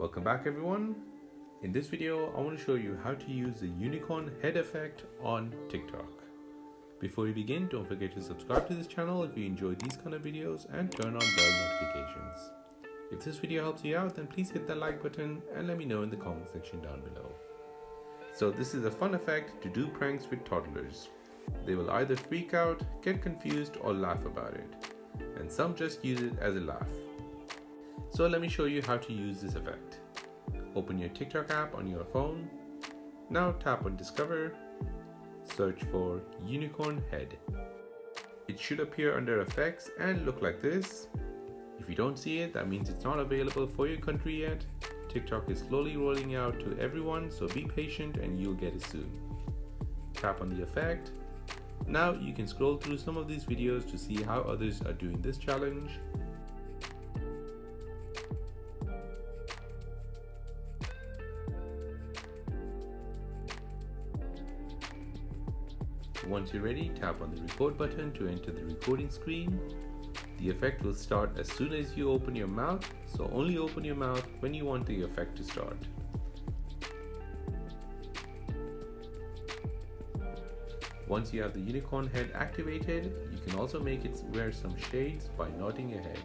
Welcome back everyone. In this video, I want to show you how to use the unicorn head effect on TikTok. Before we begin, don't forget to subscribe to this channel if you enjoy these kind of videos and turn on bell notifications. If this video helps you out, then please hit that like button and let me know in the comment section down below. So this is a fun effect to do pranks with toddlers. They will either freak out, get confused or laugh about it. And some just use it as a laugh. So let me show you how to use this effect. Open your TikTok app on your phone. Now tap on Discover. Search for Unicorn Head. It should appear under Effects and look like this. If you don't see it, that means it's not available for your country yet. TikTok is slowly rolling out to everyone, so be patient and you'll get it soon. Tap on the effect. Now you can scroll through some of these videos to see how others are doing this challenge. Once you're ready, tap on the record button to enter the recording screen. The effect will start as soon as you open your mouth, so only open your mouth when you want the effect to start. Once you have the unicorn head activated, you can also make it wear some shades by nodding your head.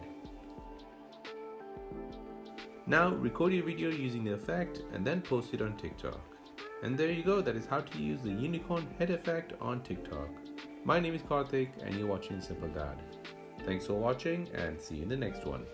Now record your video using the effect and then post it on TikTok. And there you go, that is how to use the unicorn head effect on TikTok. My name is Karthik and you're watching Simple Dad. Thanks for watching and see you in the next one.